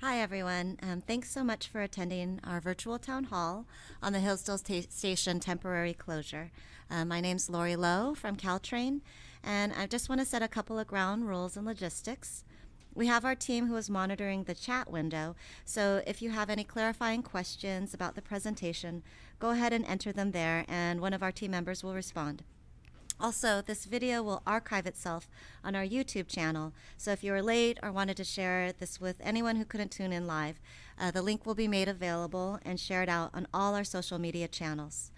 Hi, everyone. Thanks so much for attending our virtual town hall on the Hillsdale Station temporary closure. My name's Lori Lowe from Caltrain, and I just want to set a couple of ground rules and logistics. We have our team who is monitoring the chat window, so if you have any clarifying questions about the presentation, go ahead and enter them there, and one of our team members will respond. Also, this video will archive itself on our YouTube channel, so if you were late or wanted to share this with anyone who couldn't tune in live, the link will be made available and shared out on all our social media channels.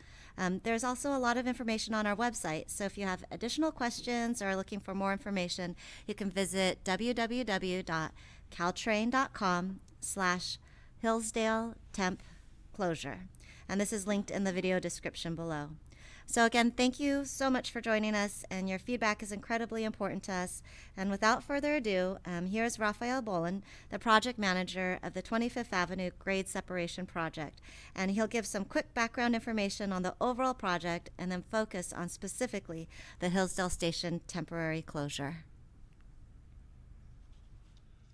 There's also a lot of information on our website, so if you have additional questions or are looking for more information, you can visit www.caltrain.com/Hillsdale Temp Closure. And this is linked in the video description below. So again, thank you so much for joining us, and your feedback is incredibly important to us. And without further ado, here's Raphael Bolin, the project manager of the 25th Avenue Grade Separation Project. And he'll give some quick background information on the overall project and then focus on specifically the Hillsdale Station temporary closure.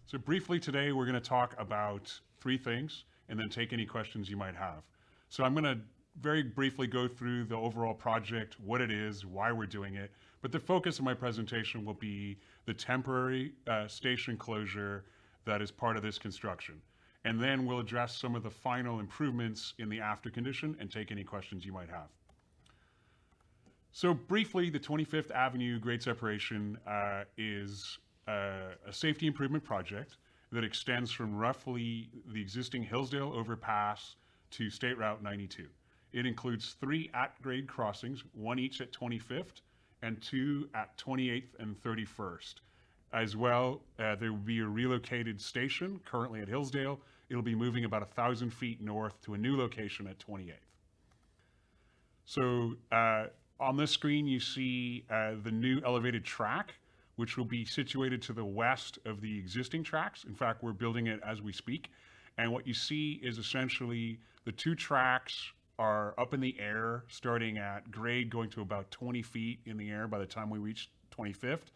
So briefly today, we're going to talk about three things and then take any questions you might have. So I'm going to very briefly go through the overall project, what it is, why we're doing it, but the focus of my presentation will be the temporary station closure that is part of this construction. And then we'll address some of the final improvements in the after condition and take any questions you might have. So briefly, the 25th Avenue grade separation is a safety improvement project that extends from roughly the existing Hillsdale overpass to State Route 92. It includes 3 at-grade crossings, 1 each at 25th and 2 at 28th and 31st. As well, there will be a relocated station currently at Hillsdale. It'll be moving about 1,000 feet north to a new location at 28th. So on this screen, you see the new elevated track, which will be situated to the west of the existing tracks. In fact, we're building it as we speak. And what you see is essentially the 2 tracks are up in the air, starting at grade going to about 20 feet in the air by the time we reach 25th.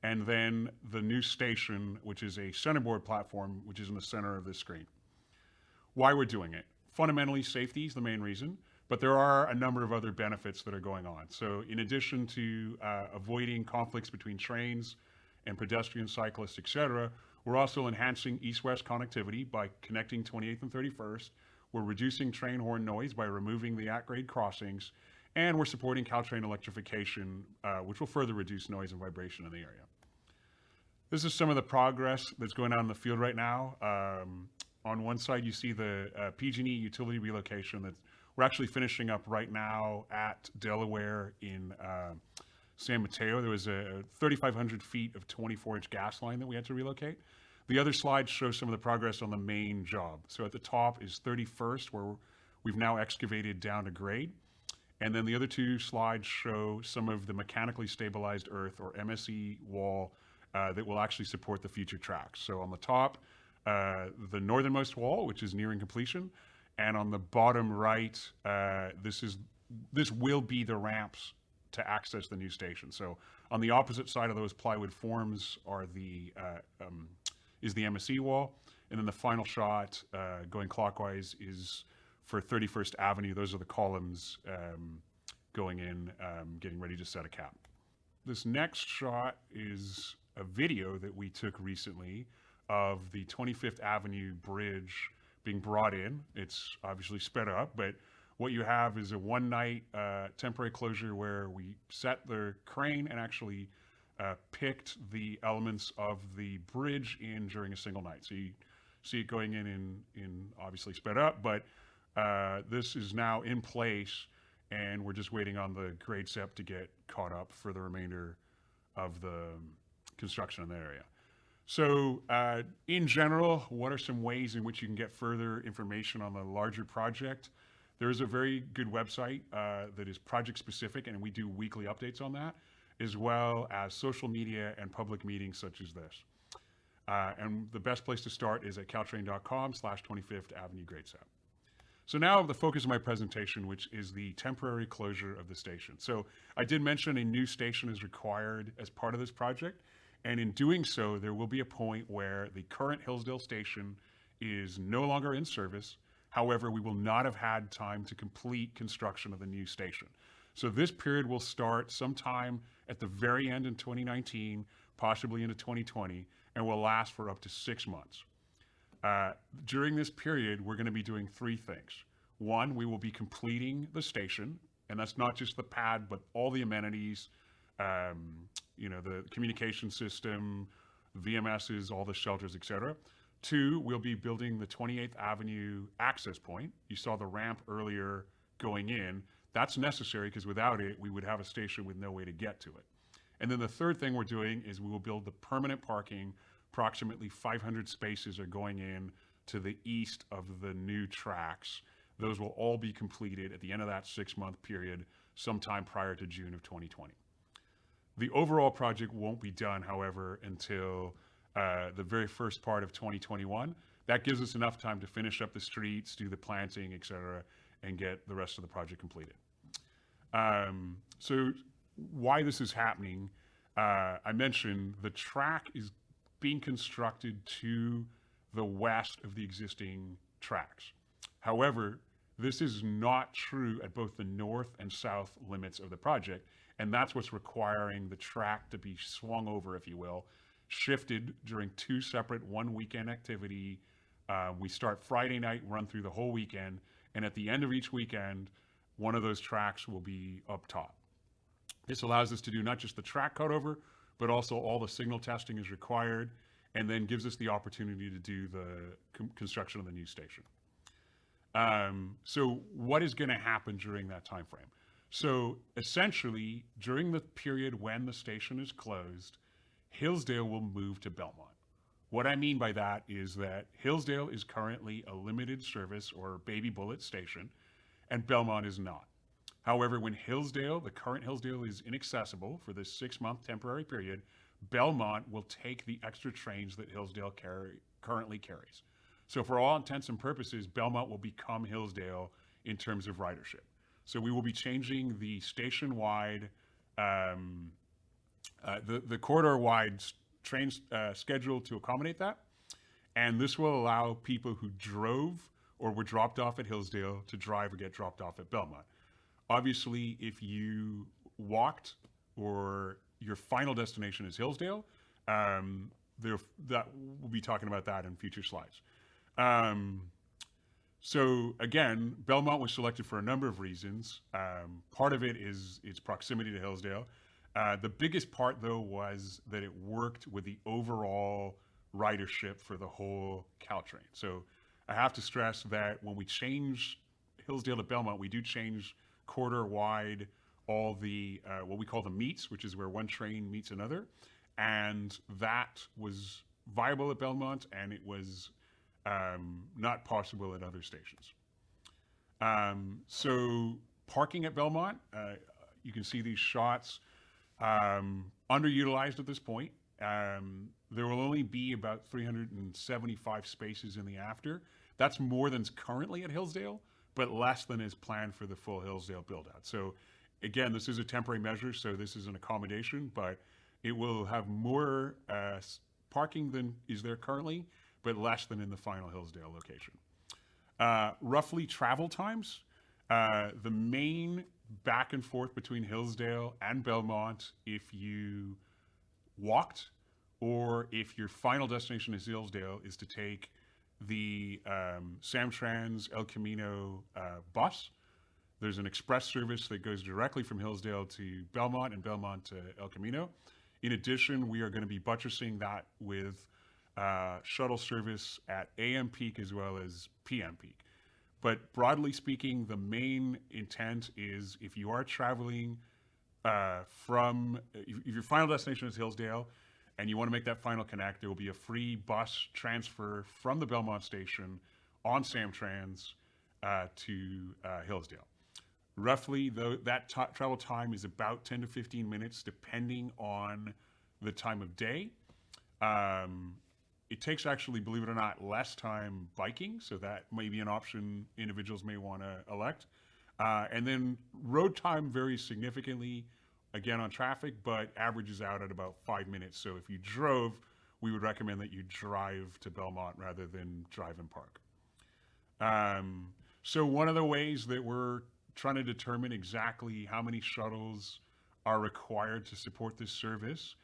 And then the new station, which is a centerboard platform, which is in the center of this screen. Why we're doing it? Fundamentally, safety is the main reason, but there are a number of other benefits that are going on. So in addition to avoiding conflicts between trains and pedestrian cyclists, etc., we're also enhancing east-west connectivity by connecting 28th and 31st. We're reducing train horn noise by removing the at-grade crossings, and we're supporting Caltrain electrification, which will further reduce noise and vibration in the area. This is some of the progress that's going on in the field right now. On one side, you see the PG&E utility relocation that we're actually finishing up right now at Delaware in San Mateo. There was a 3,500 feet of 24-inch gas line that we had to relocate. The other slide shows some of the progress on the main job. So at the top is 31st, where we've now excavated down to grade. And then the other 2 slides show some of the mechanically stabilized earth, or MSE wall, that will actually support the future tracks. So on the top, the northernmost wall, which is nearing completion. And on the bottom right, this will be the ramps to access the new station. So on the opposite side of those plywood forms are is the MSE wall. And then the final shot going clockwise is for 31st Avenue. Those are the columns going in, getting ready to set a cap. This next shot is a video that we took recently of the 25th Avenue bridge being brought in. It's obviously sped up, but what you have is a one-night temporary closure where we set the crane and actually picked the elements of the bridge in during a single night. So you see it going in obviously sped up, but this is now in place, and we're just waiting on the grade sep to get caught up for the remainder of the construction in the area. So in general, what are some ways in which you can get further information on the larger project? There is a very good website that is project specific, and we do weekly updates on that, as well as social media and public meetings such as this. And the best place to start is at caltrain.com/25th Avenue Grade Sep. So now the focus of my presentation, which is the temporary closure of the station. So I did mention a new station is required as part of this project. And in doing so, there will be a point where the current Hillsdale Station is no longer in service. However, we will not have had time to complete construction of the new station. So this period will start sometime at the very end in 2019, possibly into 2020, and will last for up to 6 months. During this period, we're going to be doing three things. One, we will be completing the station, and that's not just the pad, but all the amenities, the communication system, VMSs, all the shelters, etc. Two, we'll be building the 28th Avenue access point. You saw the ramp earlier going in. That's necessary because without it, we would have a station with no way to get to it. And then the third thing we're doing is we will build the permanent parking. Approximately 500 spaces are going in to the east of the new tracks. Those will all be completed at the end of that 6-month period, sometime prior to June of 2020. The overall project won't be done, however, until the very first part of 2021. That gives us enough time to finish up the streets, do the planting, et cetera, and get the rest of the project completed. So why this is happening, I mentioned the track is being constructed to the west of the existing tracks. However, this is not true at both the north and south limits of the project, and that's what's requiring the track to be swung over, if you will, shifted during 2 separate one-weekend activity. We start Friday night, run through the whole weekend, and at the end of each weekend, one of those tracks will be up top. This allows us to do not just the track cutover, but also all the signal testing is required, and then gives us the opportunity to do the construction of the new station. So what is going to happen during that time frame? So essentially, during the period when the station is closed, Hillsdale will move to Belmont. What I mean by that is that Hillsdale is currently a limited service or baby bullet station, and Belmont is not. However, when the current Hillsdale is inaccessible for this 6-month temporary period, Belmont will take the extra trains that Hillsdale currently carries. So for all intents and purposes, Belmont will become Hillsdale in terms of ridership. So we will be changing the station-wide, the corridor-wide train schedule to accommodate that. And this will allow people who drove or were dropped off at Hillsdale to drive or get dropped off at Belmont. Obviously, if you walked or your final destination is Hillsdale, we'll be talking about that in future slides. So again, Belmont was selected for a number of reasons. Part of it is its proximity to Hillsdale. The biggest part, though, was that it worked with the overall ridership for the whole Caltrain. So I have to stress that when we change Hillsdale to Belmont, we do change corridor-wide all the, what we call the meets, which is where one train meets another. And that was viable at Belmont, and it was not possible at other stations. So parking at Belmont, you can see these shots, underutilized at this point. There will only be about 375 spaces in the after. That's more than's currently at Hillsdale, but less than is planned for the full Hillsdale build-out. So again, this is a temporary measure, so this is an accommodation, but it will have more parking than is there currently, but less than in the final Hillsdale location. Roughly travel times, the main back and forth between Hillsdale and Belmont, if you walked or if your final destination is Hillsdale, is to take the Samtrans El Camino bus. There's an express service that goes directly from Hillsdale to Belmont and Belmont to El Camino. In addition, we are going to be buttressing that with shuttle service at AM peak as well as PM peak. But broadly speaking, the main intent is if you are traveling if your final destination is Hillsdale and you want to make that final connect, there will be a free bus transfer from the Belmont station on Samtrans to Hillsdale. Roughly, that travel time is about 10 to 15 minutes, depending on the time of day. It takes actually, believe it or not, less time biking, so that may be an option individuals may want to elect. And then road time varies significantly, again on traffic, but averages out at about 5 minutes. So if you drove, we would recommend that you drive to Belmont rather than drive and park. So one of the ways that we're trying to determine exactly how many shuttles are required to support this service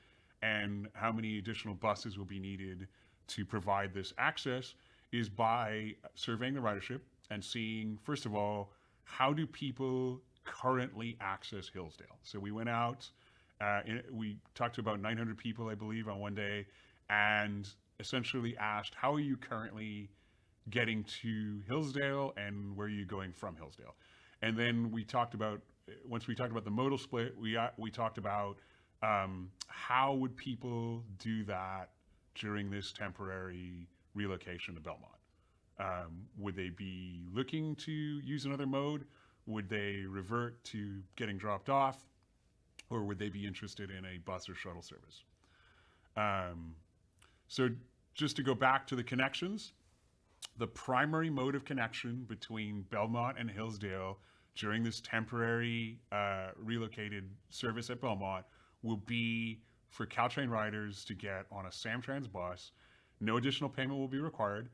and how many additional buses will be needed to provide this access is by surveying the ridership and seeing, first of all, how do people currently access Hillsdale? So we went out, we talked to about 900 people, I believe, on one day, and essentially asked, how are you currently getting to Hillsdale and where are you going from Hillsdale? And then we talked about, once we talked about the modal split, we talked about how would people do that during this temporary relocation to Belmont? Would they be looking to use another mode? Would they revert to getting dropped off? Or would they be interested in a bus or shuttle service? So just to go back to the connections, the primary mode of connection between Belmont and Hillsdale during this temporary relocated service at Belmont will be for Caltrain riders to get on a Samtrans bus. No additional payment will be required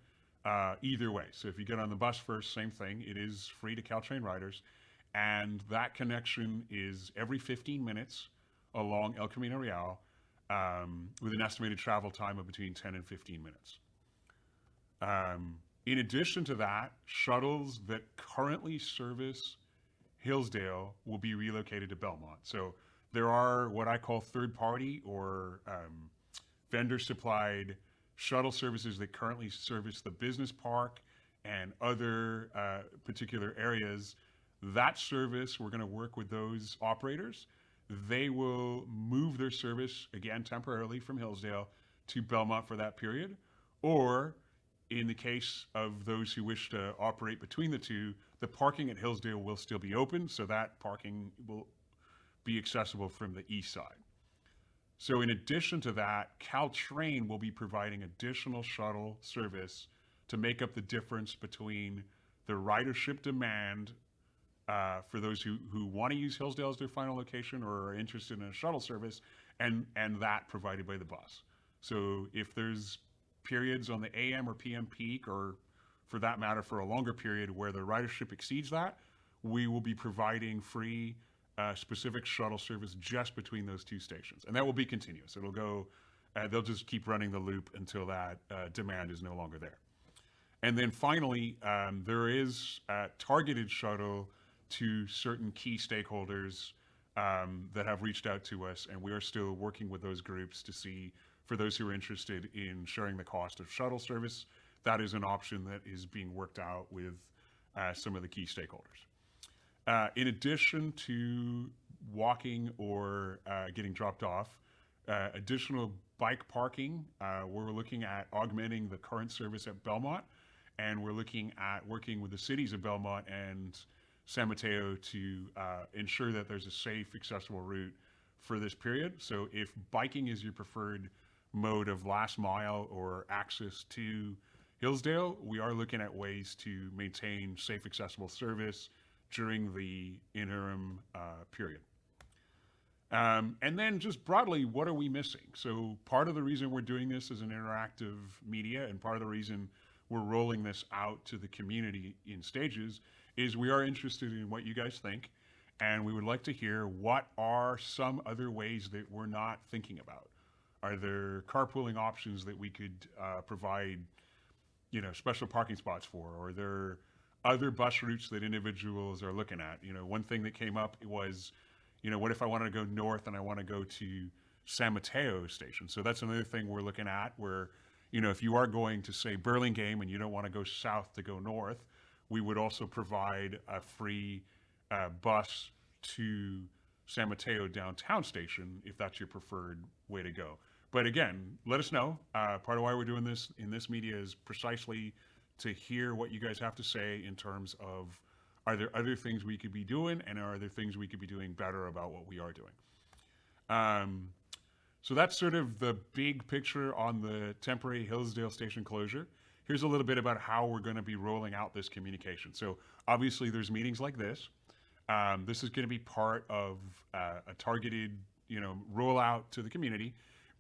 either way. So if you get on the bus first, same thing. It is free to Caltrain riders. And that connection is every 15 minutes along El Camino Real with an estimated travel time of between 10 and 15 minutes. In addition to that, shuttles that currently service Hillsdale will be relocated to Belmont. So there are what I call third-party or vendor-supplied shuttle services that currently service the business park and other particular areas. That service, we're going to work with those operators. They will move their service, again, temporarily from Hillsdale to Belmont for that period. Or in the case of those who wish to operate between the two, the parking at Hillsdale will still be open, so that parking will be accessible from the east side. So in addition to that, Caltrain will be providing additional shuttle service to make up the difference between the ridership demand for those who want to use Hillsdale as their final location or are interested in a shuttle service and that provided by the bus. So if there's periods on the AM or PM peak, or for that matter, for a longer period where the ridership exceeds that, we will be providing free specific shuttle service just between those two stations. And that will be continuous. It'll go, they'll just keep running the loop until that demand is no longer there. And then finally, there is a targeted shuttle to certain key stakeholders that have reached out to us, and we are still working with those groups to see, for those who are interested in sharing the cost of shuttle service, that is an option that is being worked out with some of the key stakeholders. In addition to walking or getting dropped off, additional bike parking, we're looking at augmenting the current service at Belmont, and we're looking at working with the cities of Belmont and San Mateo to ensure that there's a safe, accessible route for this period. So if biking is your preferred mode of last mile or access to Hillsdale, we are looking at ways to maintain safe, accessible service during the interim period. And then just broadly, what are we missing? So part of the reason we're doing this as an interactive media, and part of the reason we're rolling this out to the community in stages, is we are interested in what you guys think, and we would like to hear what are some other ways that we're not thinking about. Are there carpooling options that we could provide, special parking spots for? Or are there other bus routes that individuals are looking at? One thing that came up was, what if I wanted to go north and I want to go to San Mateo Station? So that's another thing we're looking at where, if you are going to, say, Burlingame and you don't want to go south to go north, we would also provide a free bus to San Mateo downtown station if that's your preferred way to go. But again, let us know. Part of why we're doing this in this media is precisely to hear what you guys have to say in terms of, are there other things we could be doing, and are there things we could be doing better about what we are doing? So that's sort of the big picture on the temporary Hillsdale Station closure. Here's a little bit about how we're going to be rolling out this communication. So obviously there's meetings like this. This is going to be part of a targeted, rollout to the community.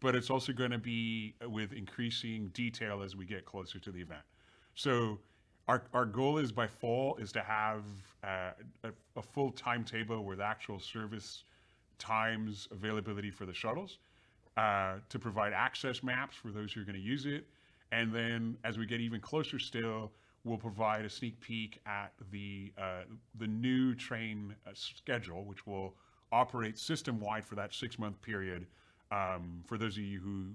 but it's also going to be with increasing detail as we get closer to the event. So our goal is by fall is to have a full timetable with actual service times, availability for the shuttles, to provide access maps for those who are going to use it. And then as we get even closer still, we'll provide a sneak peek at the new train schedule, which will operate system-wide for that 6-month period, for those of you who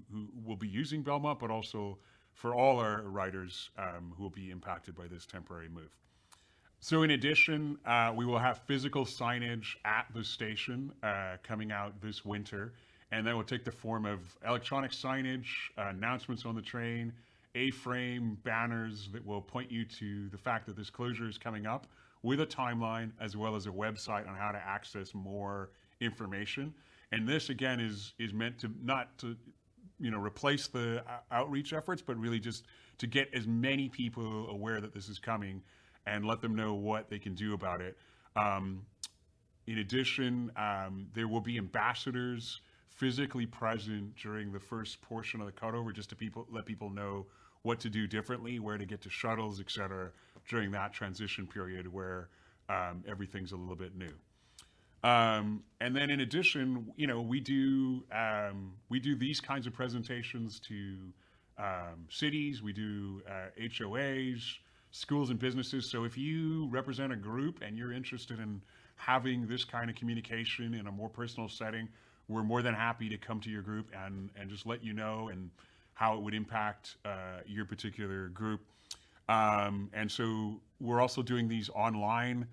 will be using Belmont, but also for all our riders who will be impacted by this temporary move. So in addition, we will have physical signage at the station coming out this winter, and that will take the form of electronic signage, announcements on the train, A-frame banners that will point you to the fact that this closure is coming up with a timeline, as well as a website on how to access more information. And this again is meant to not to replace the outreach efforts, but really just to get as many people aware that this is coming and let them know what they can do about it. In addition, there will be ambassadors physically present during the first portion of the cutover, just to let people know what to do differently, where to get to shuttles, et cetera, during that transition period where everything's a little bit new. And then in addition, we do these kinds of presentations to cities, we do HOAs, schools and businesses. So if you represent a group and you're interested in having this kind of communication in a more personal setting, we're more than happy to come to your group and just let you know and how it would impact your particular group. And so we're also doing these online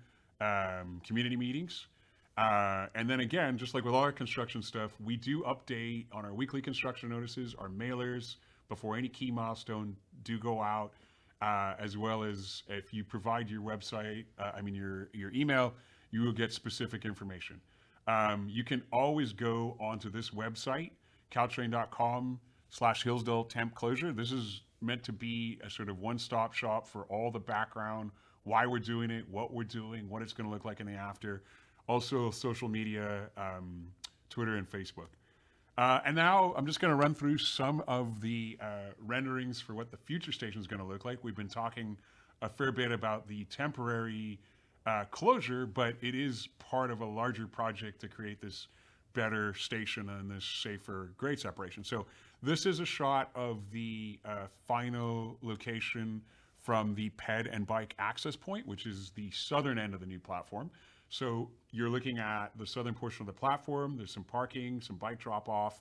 community meetings. And then again, just like with all our construction stuff, we do update on our weekly construction notices, our mailers, before any key milestone do go out, as well as if you provide your website, your email, you will get specific information. You can always go onto this website, caltrain.com/Hillsdale temp closure. This is meant to be a sort of one-stop shop for all the background, why we're doing it, what we're doing, what it's going to look like in the after. Also social media, Twitter and Facebook. And now I'm just going to run through some of the renderings for what the future station is going to look like. We've been talking a fair bit about the temporary closure, but it is part of a larger project to create this better station and this safer grade separation. So this is a shot of the final location from the ped and bike access point, which is the southern end of the new platform. So you're looking at the southern portion of the platform. There's some parking, some bike drop off,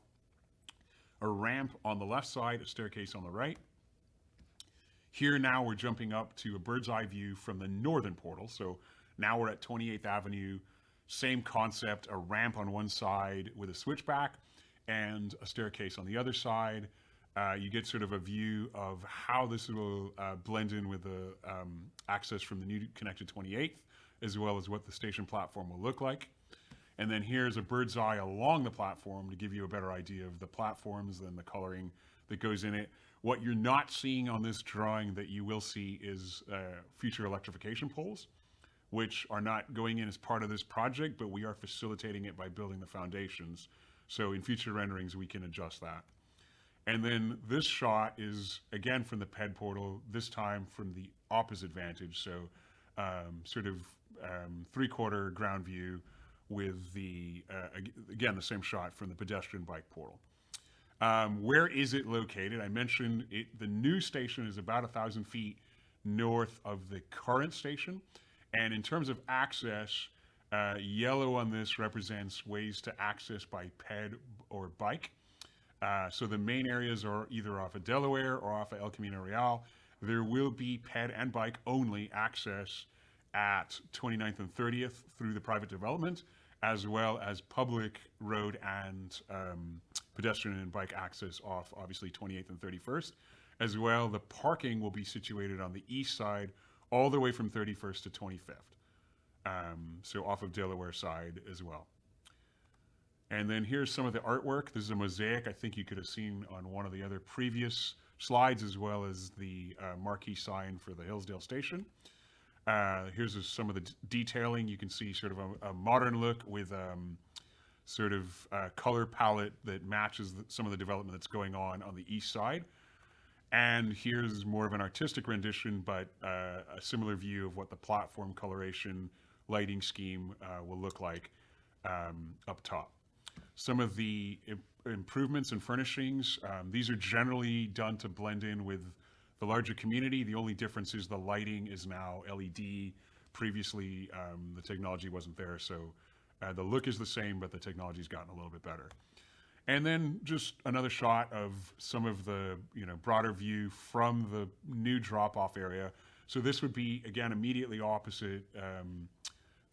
a ramp on the left side, a staircase on the right. Here now we're jumping up to a bird's eye view from the northern portal. So now we're at 28th Avenue, same concept, a ramp on one side with a switchback and a staircase on the other side. You get sort of a view of how this will blend in with the access from the new connected 28th, as well as what the station platform will look like. And then here's a bird's eye along the platform to give you a better idea of the platforms and the coloring that goes in it. What you're not seeing on this drawing that you will see is future electrification poles, which are not going in as part of this project, but we are facilitating it by building the foundations. So in future renderings, we can adjust that. And then this shot is, again, from the PED portal, this time from the opposite vantage. So sort of three-quarter ground view with the, again, the same shot from the pedestrian bike portal. Where is it located? I mentioned the new station is about 1,000 feet north of the current station. And in terms of access, yellow on this represents ways to access by ped or bike. So the main areas are either off of Delaware or off of El Camino Real. There will be ped and bike only access at 29th and 30th through the private development, as well as public road and pedestrian and bike access off obviously 28th and 31st. As well, the parking will be situated on the east side all the way from 31st to 25th. So off of Delaware side as well. And then here's some of the artwork. This is a mosaic I think you could have seen on one of the other previous slides, as well as the marquee sign for the Hillsdale Station. Here's some of the detailing. You can see sort of a modern look with sort of color palette that matches some of the development that's going on the east side. And here's more of an artistic rendition, but a similar view of what the platform coloration lighting scheme will look like up top. Some of the improvements and furnishings, these are generally done to blend in with the larger community. The only difference is the lighting is now LED. Previously, the technology wasn't there, so the look is the same, but the technology's gotten a little bit better. And then just another shot of some of the broader view from the new drop-off area. So this would be, again, immediately opposite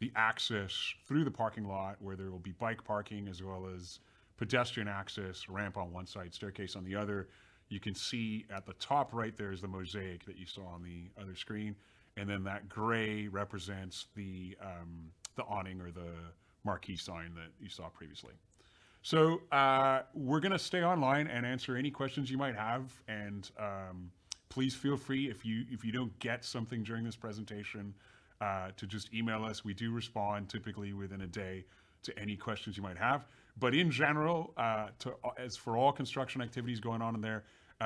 the access through the parking lot, where there will be bike parking as well as pedestrian access, ramp on one side, staircase on the other. You can see at the top right there is the mosaic that you saw on the other screen. And then that gray represents the awning or the marquee sign that you saw previously. So we're going to stay online and answer any questions you might have. And please feel free, if you don't get something during this presentation, to just email us. We do respond typically within a day to any questions you might have. But in general, as for all construction activities going on in there,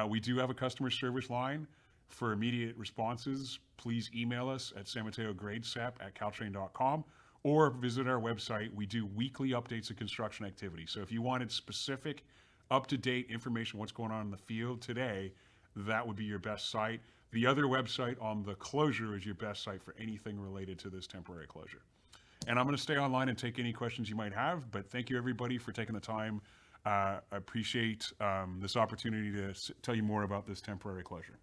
we do have a customer service line for immediate responses. Please email us at sanmataogradesep@caltrain.com or visit our website. We do weekly updates of construction activity. So if you wanted specific, up-to-date information, what's going on in the field today, that would be your best site. The other website on the closure is your best site for anything related to this temporary closure. And I'm going to stay online and take any questions you might have, but thank you everybody for taking the time. I appreciate this opportunity to tell you more about this temporary closure.